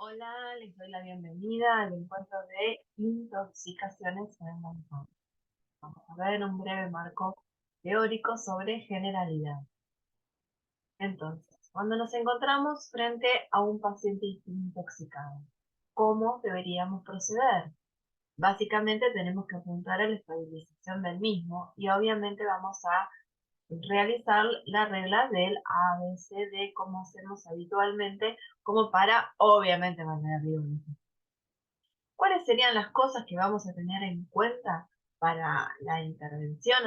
Hola, les doy la bienvenida al encuentro de intoxicaciones en el montón. Vamos a ver un breve marco teórico sobre generalidad. Entonces, cuando nos encontramos frente a un paciente intoxicado, ¿cómo deberíamos proceder? Básicamente tenemos que apuntar a la estabilización del mismo y obviamente vamos a realizar la regla del ABCD como hacemos habitualmente, como para obviamente mantener vivo el mismo. ¿Cuáles serían las cosas que vamos a tener en cuenta para la intervención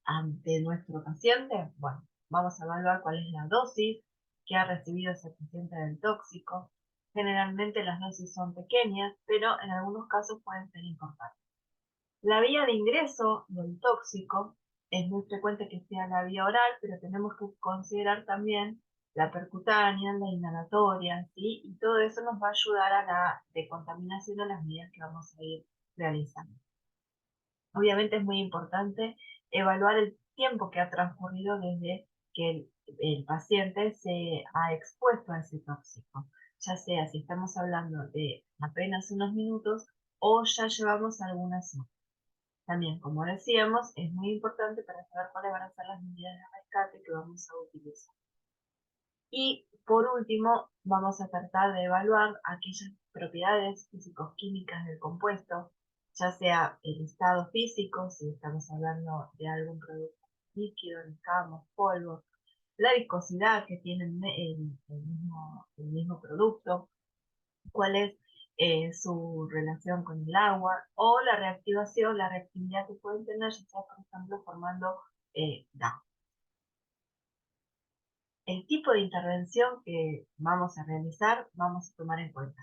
ante nuestro paciente? Bueno, vamos a evaluar cuál es la dosis que ha recibido ese paciente del tóxico. Generalmente las dosis son pequeñas, pero en algunos casos pueden ser importantes. La vía de ingreso del tóxico es muy frecuente que sea la vía oral, pero tenemos que considerar también la percutánea, la inhalatoria, ¿sí? Y todo eso nos va a ayudar a la decontaminación de las medidas que vamos a ir realizando. Obviamente es muy importante evaluar el tiempo que ha transcurrido desde que el paciente se ha expuesto a ese tóxico, ya sea si estamos hablando de apenas unos minutos o ya llevamos algunas horas. También, como decíamos, es muy importante para saber cuáles van a ser las medidas de rescate que vamos a utilizar. Y por último, vamos a tratar de evaluar aquellas propiedades físico-químicas del compuesto, ya sea el estado físico, si estamos hablando de algún producto líquido, escamos, polvo, la viscosidad que tiene el mismo producto, cuál es su relación con el agua, o la reactivación, la reactividad que pueden tener, ya sea, por ejemplo, formando DAO. El tipo de intervención que vamos a realizar, vamos a tomar en cuenta,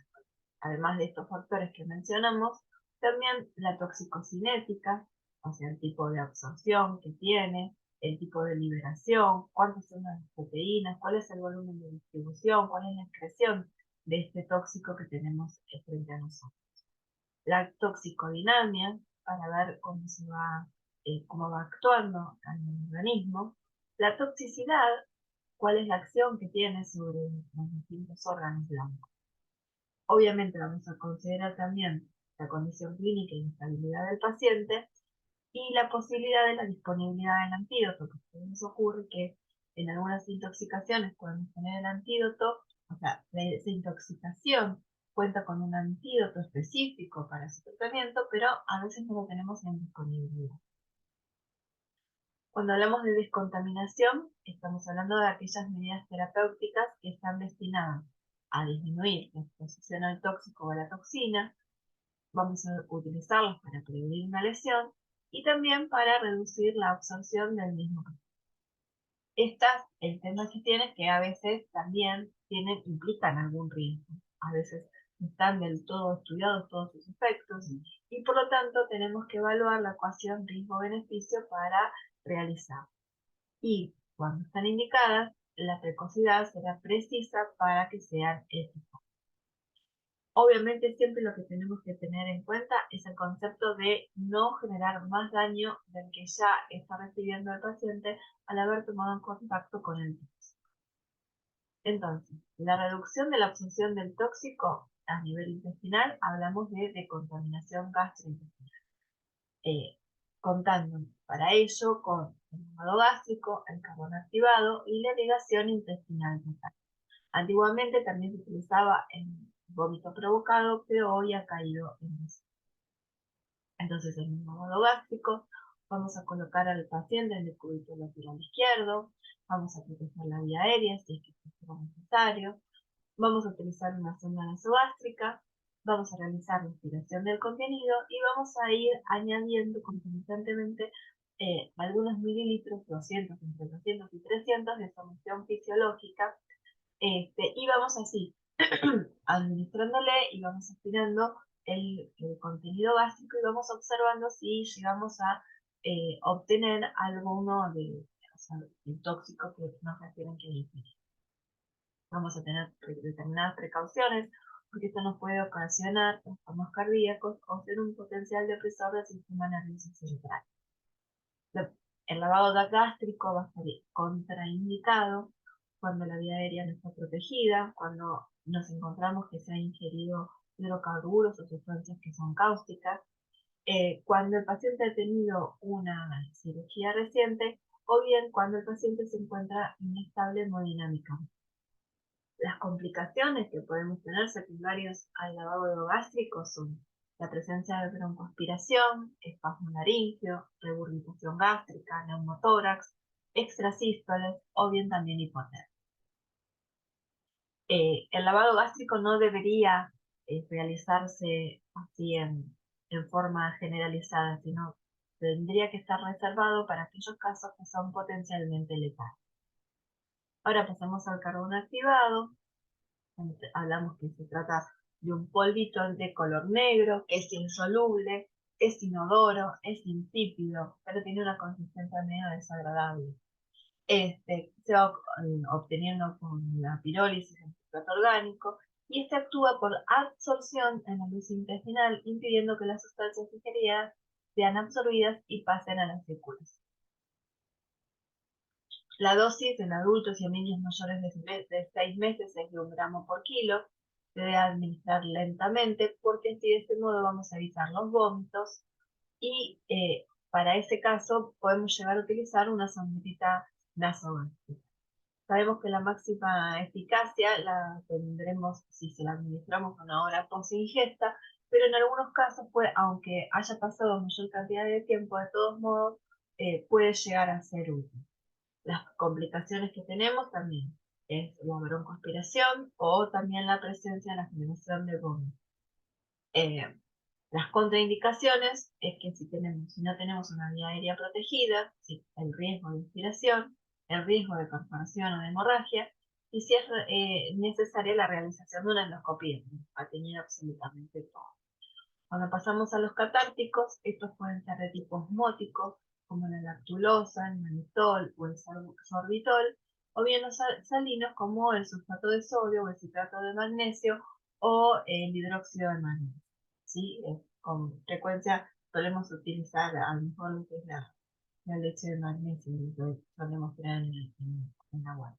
además de estos factores que mencionamos, también la toxicocinética, o sea, el tipo de absorción que tiene, el tipo de liberación, cuántas son las proteínas, cuál es el volumen de distribución, cuál es la excreción de este tóxico que tenemos frente a nosotros. La toxicodinamia, para ver cómo va actuando en el organismo. La toxicidad, cuál es la acción que tiene sobre los distintos órganos blancos. Obviamente vamos a considerar también la condición clínica y estabilidad del paciente y la posibilidad de la disponibilidad del antídoto, porque nos ocurre que en algunas intoxicaciones podemos tener el antídoto, o sea, esa intoxicación cuenta con un antídoto específico para su tratamiento, pero a veces no lo tenemos en disponibilidad. Cuando hablamos de descontaminación, estamos hablando de aquellas medidas terapéuticas que están destinadas a disminuir la exposición al tóxico o a la toxina. Vamos a utilizarlas para prevenir una lesión y también para reducir la absorción del mismo. El tema que tiene es que a veces también implican algún riesgo. A veces no están del todo estudiados todos sus efectos y por lo tanto tenemos que evaluar la ecuación riesgo-beneficio para realizar. Y cuando están indicadas, la precocidad será precisa para que sean eficaces. Obviamente siempre lo que tenemos que tener en cuenta es el concepto de no generar más daño del que ya está recibiendo el paciente al haber tomado en contacto con el tóxico. Entonces, la reducción de la absorción del tóxico a nivel intestinal, hablamos de decontaminación gastrointestinal. Contando para ello con el hígado gástrico, el carbón activado y la ligación intestinal total. Antiguamente también se utilizaba en vómito provocado, pero hoy ha caído en desuso. Entonces, en el modo gástrico, vamos a colocar al paciente en el cúbito lateral izquierdo, vamos a proteger la vía aérea si es que es necesario, vamos a utilizar una sonda nasogástrica, vamos a realizar la aspiración del contenido y vamos a ir añadiendo concomitantemente algunos mililitros, 200, entre 200 y 300 de solución fisiológica, y vamos así administrándole y vamos aspirando el contenido básico y vamos observando si llegamos a obtener alguno o sea, el tóxico que nos refieren que ingerir. Vamos a tener determinadas precauciones porque esto nos puede ocasionar trastornos cardíacos o ser un potencial depresor del sistema nervioso central. El lavado gástrico va a estar contraindicado cuando la vía aérea no está protegida, cuando nos encontramos que se ha ingerido hidrocarburos o sustancias que son cáusticas, cuando el paciente ha tenido una cirugía reciente o bien cuando el paciente se encuentra inestable hemodinámicamente. Las complicaciones que podemos tener secundarias al lavado gástrico son la presencia de broncoaspiración, espasmo laríngeo, regurgitación gástrica, neumotórax, extrasístoles o bien también hipotermia. El lavado gástrico no debería realizarse así en forma generalizada, sino tendría que estar reservado para aquellos casos que son potencialmente letales. Ahora pasamos al carbono activado. Hablamos que se trata de un polvito de color negro, que es insoluble, es inodoro, es insípido, pero tiene una consistencia medio desagradable. Se va obteniendo con la pirólisis en sustrato orgánico y actúa por absorción en la luz intestinal, impidiendo que las sustancias ingeridas sean absorbidas y pasen a la circulación. La dosis en adultos y en niños mayores de 6 meses es de 1 gramo por kilo. Se debe administrar lentamente porque así de este modo vamos a evitar los vómitos y para ese caso podemos llegar a utilizar una sonrita nasogástrica. Sabemos que la máxima eficacia la tendremos si se la administramos 1 hora post ingesta, pero en algunos casos, aunque haya pasado mayor cantidad de tiempo, de todos modos puede llegar a ser útil. Las complicaciones que tenemos también es la broncoaspiración o también la presencia de la generación de vómito. Las contraindicaciones es que si no tenemos una vía aérea protegida, el riesgo de inspiración, el riesgo de perforación o de hemorragia, y si es necesaria la realización de una endoscopia, para tener absolutamente todo. Cuando pasamos a los catárticos, estos pueden ser de tipo osmótico, como la lactulosa, el mannitol o el sorbitol, o bien los salinos como el sulfato de sodio o el citrato de magnesio o el hidróxido de magnesio. ¿Sí? Con frecuencia solemos utilizar a lo mejor lo que es la leche de magnesio, que solemos tener en agua.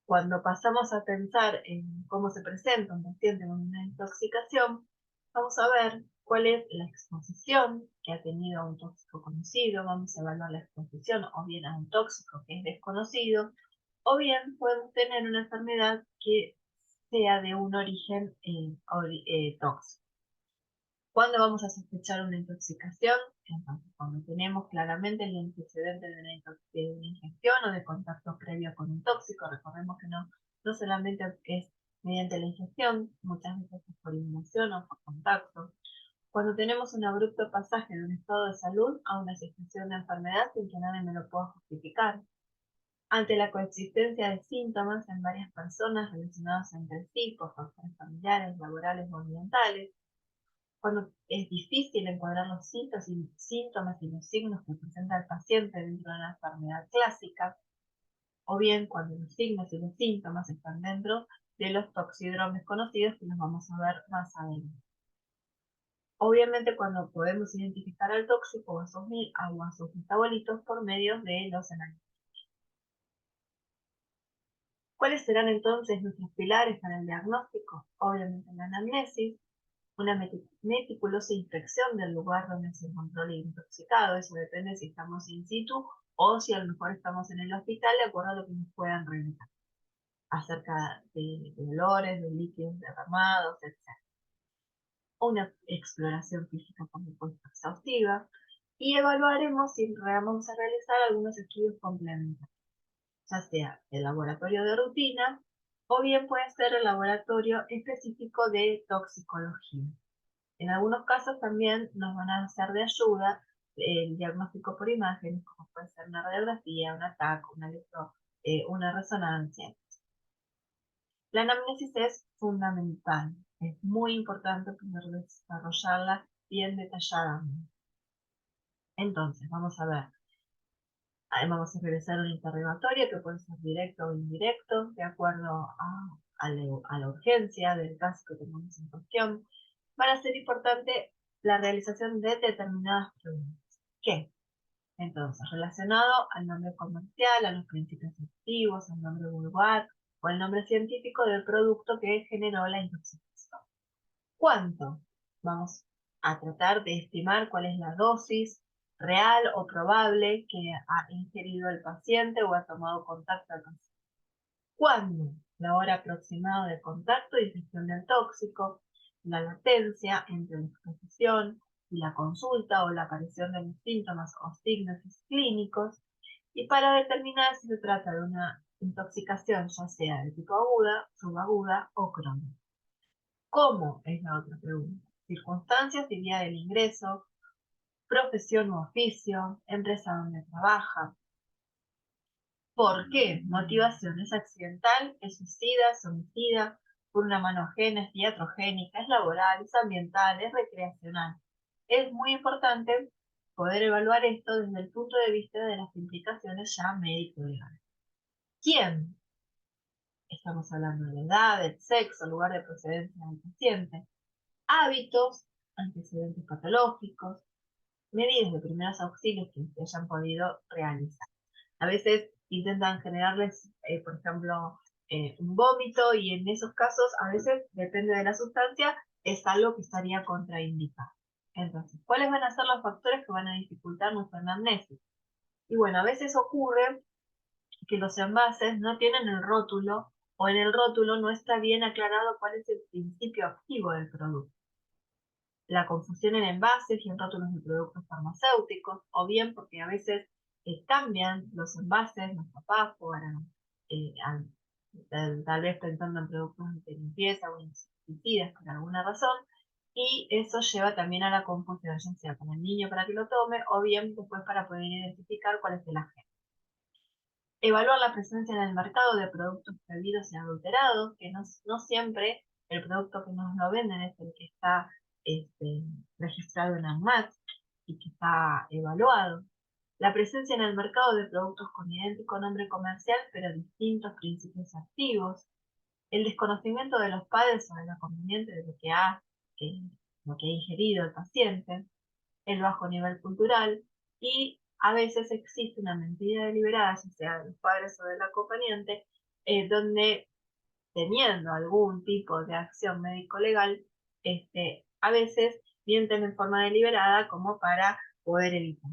Cuando pasamos a pensar en cómo se presenta un paciente con una intoxicación, vamos a ver cuál es la exposición que ha tenido a un tóxico conocido, vamos a evaluar la exposición o bien a un tóxico que es desconocido, o bien podemos tener una enfermedad que sea de un origen tóxico. ¿Cuándo vamos a sospechar una intoxicación? Entonces, cuando tenemos claramente el antecedente de una ingestión o de contacto previo con un tóxico. Recordemos que no solamente es mediante la ingestión, muchas veces es por inhalación o por contacto. Cuando tenemos un abrupto pasaje de un estado de salud a una situación de enfermedad sin que nadie me lo pueda justificar. Ante la coexistencia de síntomas en varias personas relacionados entre sí por factores familiares, laborales o ambientales. Cuando es difícil encuadrar los síntomas y los signos que presenta el paciente dentro de una enfermedad clásica, o bien cuando los signos y los síntomas están dentro de los toxídromos conocidos que los vamos a ver más adelante. Obviamente cuando podemos identificar al tóxico o a sus metabolitos por medio de los análisis. ¿Cuáles serán entonces nuestros pilares para el diagnóstico? Obviamente la anamnesis, una meticulosa inspección del lugar donde se encontró el intoxicado. Eso depende si estamos in situ o si a lo mejor estamos en el hospital, de acuerdo a lo que nos puedan relatar acerca de olores, de líquidos derramados, etc. Una exploración física, por supuesto, exhaustiva, y evaluaremos si vamos a realizar algunos estudios complementarios, ya sea el laboratorio de rutina o bien puede ser el laboratorio específico de toxicología. En algunos casos también nos van a hacer de ayuda el diagnóstico por imágenes, como puede ser una radiografía, un TAC, una resonancia. La anamnesis es fundamental, es muy importante poder desarrollarla bien detalladamente. Entonces, vamos a ver, vamos a realizar un interrogatorio que puede ser directo o indirecto, de acuerdo a la urgencia del caso que tengamos en cuestión. Van a ser importante la realización de determinadas preguntas. ¿Qué? Entonces, relacionado al nombre comercial, a los principios activos, al nombre vulgar o el nombre científico del producto que generó la intoxicación. ¿Cuánto? Vamos a tratar de estimar cuál es la dosis real o probable que ha ingerido el paciente o ha tomado contacto al paciente. ¿Cuándo? La hora aproximada de contacto y ingestión del tóxico, la latencia entre la exposición y la consulta o la aparición de los síntomas o signos clínicos, y para determinar si se trata de una intoxicación ya sea de tipo aguda, subaguda o crónica. ¿Cómo? Es la otra pregunta. Circunstancias y día del ingreso, profesión u oficio, empresa donde trabaja. ¿Por qué? Motivación: es accidental, es suicida, es homicida, por una mano ajena, es iatrogénica, es laboral, es ambiental, es recreacional. Es muy importante poder evaluar esto desde el punto de vista de las implicaciones ya médico-legales. ¿Quién? Estamos hablando de la edad, del sexo, lugar de procedencia del paciente, hábitos, antecedentes patológicos, medidas de primeros auxilios que se hayan podido realizar. A veces intentan generarles, por ejemplo, un vómito, y en esos casos, a veces, depende de la sustancia, es algo que estaría contraindicado. Entonces, ¿cuáles van a ser los factores que van a dificultar nuestra anamnesis? Y bueno, a veces ocurre que los envases no tienen el rótulo, o en el rótulo no está bien aclarado cuál es el principio activo del producto. La confusión en envases y en rótulos de productos farmacéuticos, o bien porque a veces cambian los envases, los papás, para, tal vez pensando en productos de limpieza o insecticidas por alguna razón, y eso lleva también a la confusión, ya sea con el niño para que lo tome, o bien después para poder identificar cuál es el agente. Evaluar la presencia en el mercado de productos prohibidos y adulterados, que no siempre el producto que nos lo venden es el que está registrado en ANMAT y que está evaluado. La presencia en el mercado de productos con idéntico nombre comercial pero distintos principios activos. El desconocimiento de los padres sobre lo conveniente de lo que ha ingerido el paciente. El bajo nivel cultural, y a veces existe una mentira deliberada, ya sea de los padres o del acompañante, donde, teniendo algún tipo de acción médico-legal, a veces mienten en forma deliberada como para poder evitar.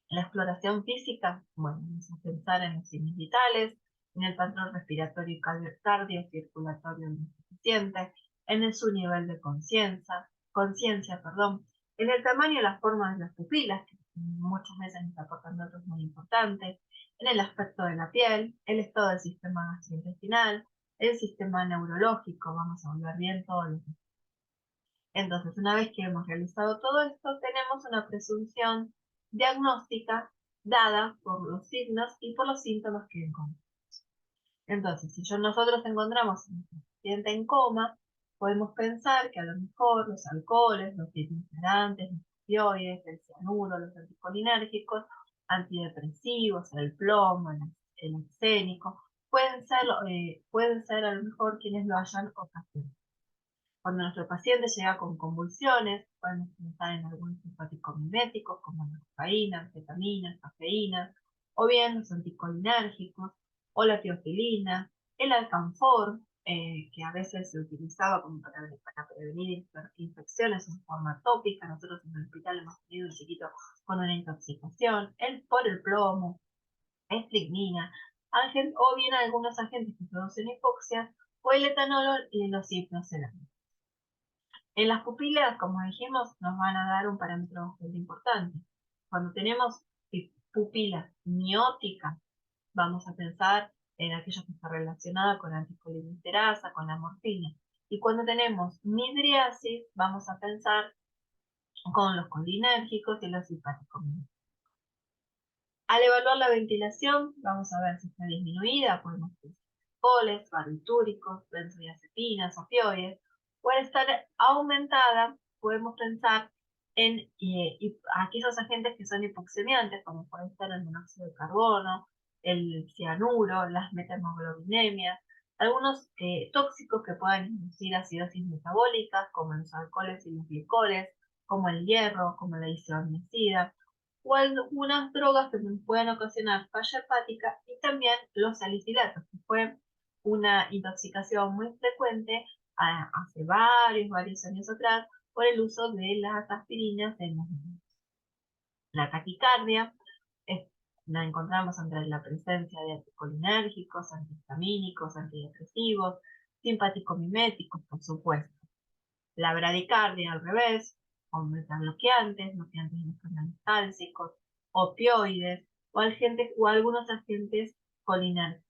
La exploración física, bueno, vamos a pensar en los signos vitales, en el patrón respiratorio y cardiocirculatorio del paciente, en su nivel de conciencia, en el tamaño y la forma de las pupilas, que muchas veces nos aportan datos muy importantes, en el aspecto de la piel, el estado del sistema gastrointestinal, el sistema neurológico, vamos a volver bien todo lo que... Entonces, una vez que hemos realizado todo esto, tenemos una presunción diagnóstica dada por los signos y por los síntomas que encontramos. Entonces, si nosotros encontramos a un paciente en coma, podemos pensar que a lo mejor los alcoholes, los bioestimulantes, los opioides, el cianuro, los anticolinérgicos, antidepresivos, el plomo, el arsénico, pueden ser a lo mejor quienes lo hayan ocasionado. Cuando nuestro paciente llega con convulsiones, podemos pensar en algunos simpáticos miméticos como la cocaína, anfetamina, cafeína, o bien los anticolinérgicos, o la teofilina, el alcanfor, que a veces se utilizaba como para prevenir infecciones en forma tópica. Nosotros en el hospital hemos tenido un chiquito con una intoxicación, por el plomo, estricnina, o bien algunos agentes que producen hipoxia, o el etanol y los hipnocelamines. En las pupilas, como dijimos, nos van a dar un parámetro bastante importante. Cuando tenemos pupilas mióticas, vamos a pensar en aquello que está relacionado con la anticolinsterasa, con la morfina. Y cuando tenemos midriasis, vamos a pensar con los colinérgicos y los simpáticos. Al evaluar la ventilación, vamos a ver si está disminuida, podemos pensar alcoholes, barbitúricos, benzodiazepinas, opioides, o al estar aumentada, podemos pensar en aquellos agentes que son hipoxemiantes, como pueden ser el monóxido de carbono, el cianuro, las metahemoglobinemia, algunos tóxicos que puedan inducir acidosis metabólica, como los alcoholes y los glicoles, como el hierro, como la isoniazida, o algunas drogas que nos pueden ocasionar falla hepática y también los salicilatos, que fue una intoxicación muy frecuente hace varios años atrás por el uso de las aspirinas en los niños. La taquicardia la encontramos entre la presencia de anticolinérgicos, antihistamínicos, antidepresivos, simpático-miméticos, por supuesto. La bradicardia, al revés, con metabloqueantes, bloqueantes de los canales cálcicos, opioides o algunos agentes colinérgicos.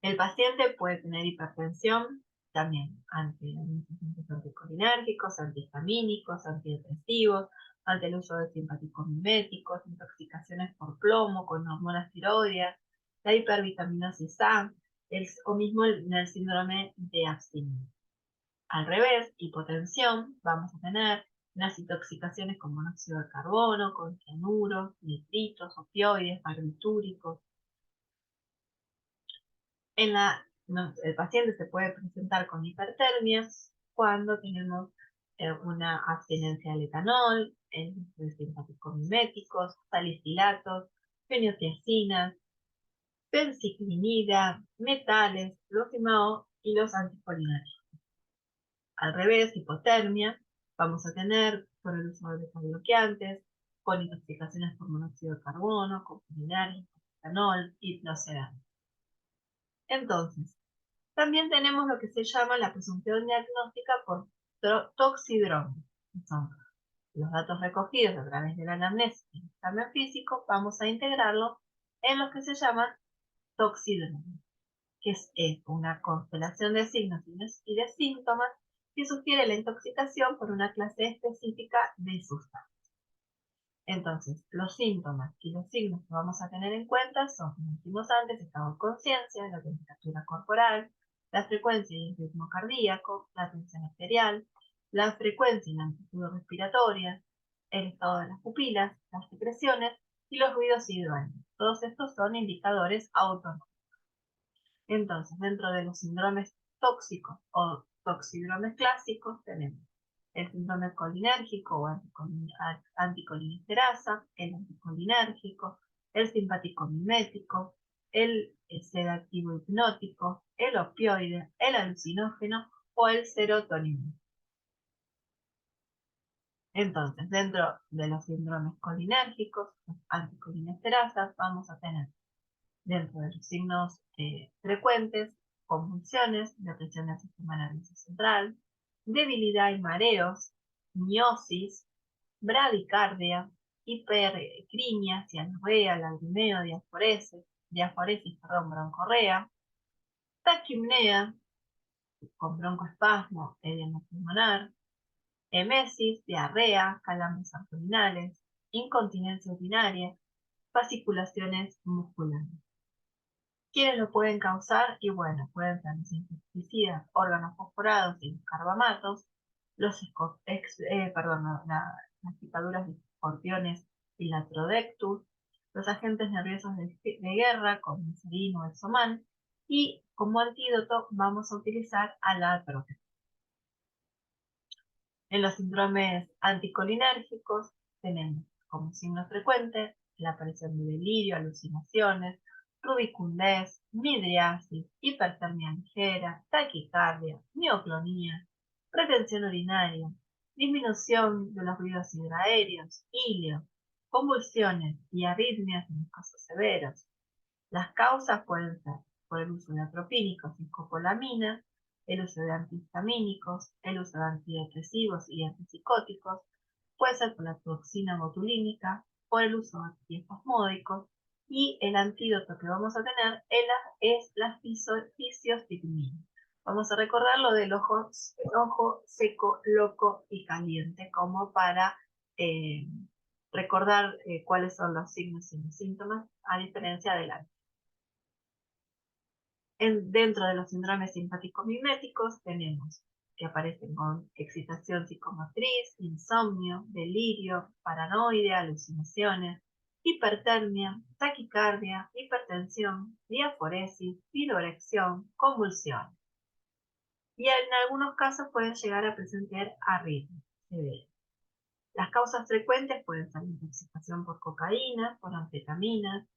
El paciente puede tener hipertensión también ante agentes anticolinérgicos, antihistamínicos, antidepresivos, ante el uso de simpático-miméticos, intoxicaciones por plomo con hormonas tiroideas, la hipervitaminosis A, o mismo en el síndrome de abstinencia. Al revés, hipotensión, vamos a tener unas intoxicaciones con monóxido de carbono, con cianuros, nitritos, opioides, barbitúricos. El paciente se puede presentar con hipertermia cuando tenemos una abstinencia al etanol, simpático-miméticos, salicilatos, feniotiacinas, peniciclinida, metales, losimao y los anticolinérgicos. Al revés, hipotermia, vamos a tener por el uso de beta-bloqueantes, con intoxicaciones por monóxido de carbono, con colinérgicos, etanol, hipnosedante. Entonces, también tenemos lo que se llama la presunción diagnóstica por toxidromia. Son los datos recogidos a través de la anamnesis y el examen físico, vamos a integrarlo en lo que se llama toxidromia, que es una constelación de signos y de síntomas que sugiere la intoxicación por una clase específica de sustancias. Entonces, los síntomas y los signos que vamos a tener en cuenta son, como dijimos antes, estado de conciencia, la temperatura corporal, la frecuencia y el ritmo cardíaco, la tensión arterial, la frecuencia y la amplitud respiratoria, el estado de las pupilas, las secreciones y los ruidos hidroánicos. Todos estos son indicadores autónomos. Entonces, dentro de los síndromes tóxicos o toxidromes clásicos tenemos el síndrome colinérgico o anticolinesterasa, el anticolinérgico, el simpático-mimético, el sedativo hipnótico, el opioide, el alucinógeno o el serotonina. Entonces, dentro de los síndromes colinérgicos, los anticolinesterasas, vamos a tener dentro de los signos frecuentes, convulsiones, depresión del sistema nervioso central, debilidad y mareos, miosis, bradicardia, hipercrimia, cianorrea, lagrimeo, diaforesis, broncorrea, taquipnea, con broncoespasmo, edema pulmonar, emesis, diarrea, calambres abdominales, incontinencia urinaria, fasciculaciones musculares. ¿Quiénes lo pueden causar? Y bueno, pueden ser los insecticidas, órganos fosforados y los carbamatos, las picaduras de escorpiones y la Trodectus, los agentes nerviosos de guerra como el serino o el soman, y como antídoto vamos a utilizar a la atropina. En los síndromes anticolinérgicos tenemos como signo frecuente la aparición de delirio, alucinaciones, rubicundez, midriasis, hipertermia ligera, taquicardia, mioclonía, retención urinaria, disminución de los ruidos hidroaéreos, hilio, convulsiones y arritmias en los casos severos. Las causas pueden ser por el uso de atropínicos y escopolamina, el uso de antihistamínicos, el uso de antidepresivos y antipsicóticos, puede ser por la toxina botulínica, por el uso de antiespasmódicos, y el antídoto que vamos a tener es la fisiostigmina. Vamos a recordar lo del ojo seco, loco y caliente, como para recordar cuáles son los signos y los síntomas, a diferencia del antes. Dentro de los síndromes simpático-miméticos tenemos que aparecen con excitación psicomotriz, insomnio, delirio, paranoide, alucinaciones, hipertermia, taquicardia, hipertensión, diaforesis, pirorección, convulsiones. Y en algunos casos pueden llegar a presentar arritmias severas. Las causas frecuentes pueden ser intoxicación por cocaína, por anfetaminas,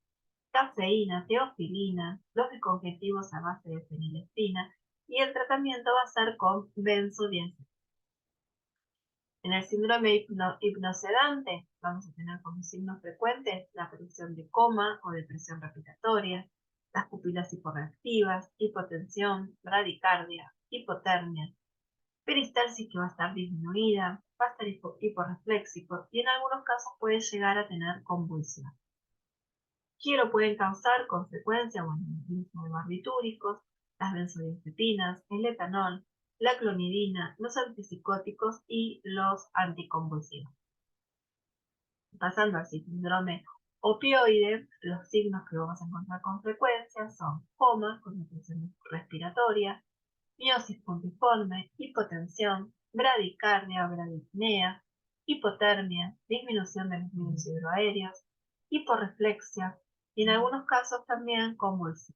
cafeína, teofilina, los disconjetivos a base de fenilestina, y el tratamiento va a ser con benzodiazepina. En el síndrome hipnosedante vamos a tener como signos frecuentes la aparición de coma o depresión respiratoria, las pupilas hiporreactivas, hipotensión, bradicardia, hipotermia, peristalsis que va a estar disminuida, va a estar hiporrefléxico y en algunos casos puede llegar a tener convulsión. ¿Qué lo pueden causar? Con frecuencia, bueno, el uso de barbitúricos, las benzodiazepinas, el etanol, la clonidina, los antipsicóticos y los anticonvulsivos. Pasando al síndrome opioide, los signos que vamos a encontrar con frecuencia son coma, con depresión respiratoria, miosis puntiforme, hipotensión, bradicardia o bradipnea, hipotermia, disminución de los medios hidroaéreos, hiporreflexia y en algunos casos también convulsión.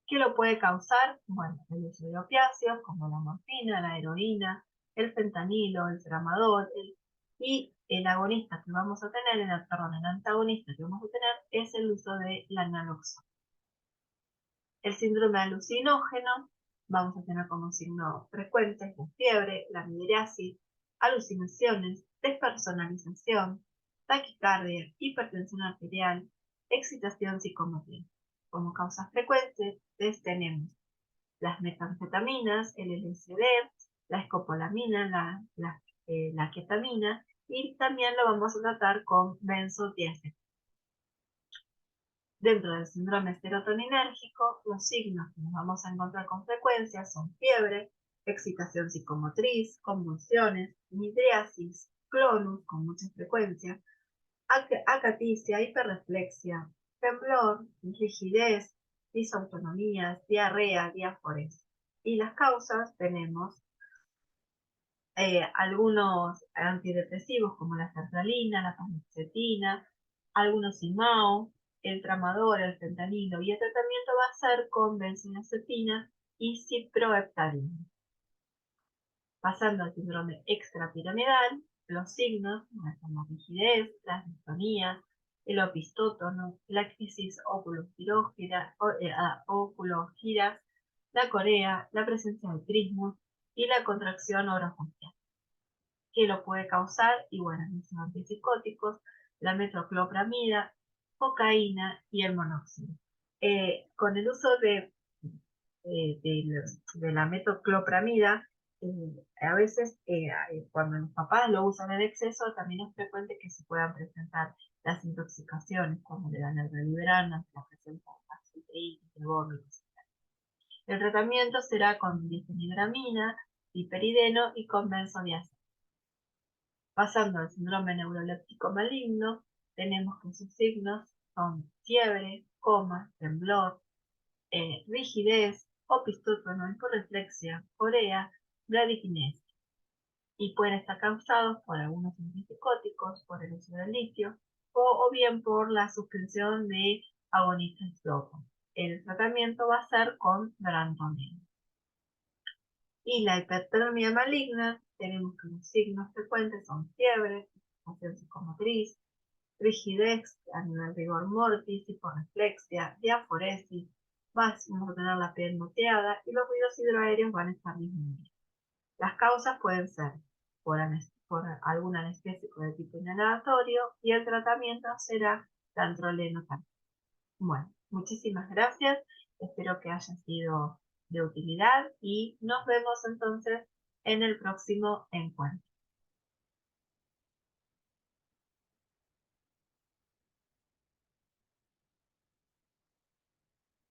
¿Qué lo puede causar? Bueno, el uso de opiáceos como la morfina, la heroína, el fentanilo, el tramadol, y el agonista que vamos a tener, el antagonista que vamos a tener es el uso de la naloxona. El síndrome alucinógeno, vamos a tener como signos frecuentes la fiebre, la midriasis, alucinaciones, despersonalización, taquicardia, hipertensión arterial, excitación psicomotriz. Como causas frecuentes tenemos las metanfetaminas, el LSD, la escopolamina, la ketamina, y también lo vamos a tratar con benzodiazepina. Dentro del síndrome serotoninérgico, los signos que nos vamos a encontrar con frecuencia son fiebre, excitación psicomotriz, convulsiones, midriasis, clonus con mucha frecuencia, acaticia, hiperreflexia, temblor, rigidez, disautonomías, diarrea, diáforesis. Y las causas tenemos algunos antidepresivos como la sertralina, la paroxetina, algunos IMAO, el tramadol, el fentanilo, y el tratamiento va a ser con benzodiazepina y ciproheptadina. Pasando al síndrome extrapiramidal, los signos son la rigidez, las distonías, el opistótono, la crisis oculogira, la corea, la presencia de trismus y la contracción orofacial. ¿Qué lo puede causar? Y bueno, los antipsicóticos, la metoclopramida, cocaína y el monóxido. Con el uso de la metoclopramida, a veces cuando los papás lo usan en exceso, también es frecuente que se puedan presentar las intoxicaciones, como le dan el Reliberán, la presencia de gastritis, de vómitos. El tratamiento será con difenidramina, piperideno y con benzodiazepina. Pasando al síndrome neuroléptico maligno, tenemos que sus signos son fiebre, coma, temblor, rigidez, opistótono, hiporreflexia, corea, bradiquinesia. Y pueden estar causados por algunos antipsicóticos, por el uso del litio, o bien por la suspensión de agonistas dopa. El tratamiento va a ser con brantonil. Y la hipertermia maligna, tenemos que los signos frecuentes son fiebre, excitación psicomotriz, rigidez a nivel rigor mortis, hiporreflexia, diaforesis, vamos a tener la piel moteada y los ruidos hidroaéreos van a estar disminuidos. Las causas pueden ser por algún anestésico de tipo inhalatorio y el tratamiento será dantroleno también. Bueno, muchísimas gracias, espero que haya sido de utilidad y nos vemos entonces en el próximo encuentro.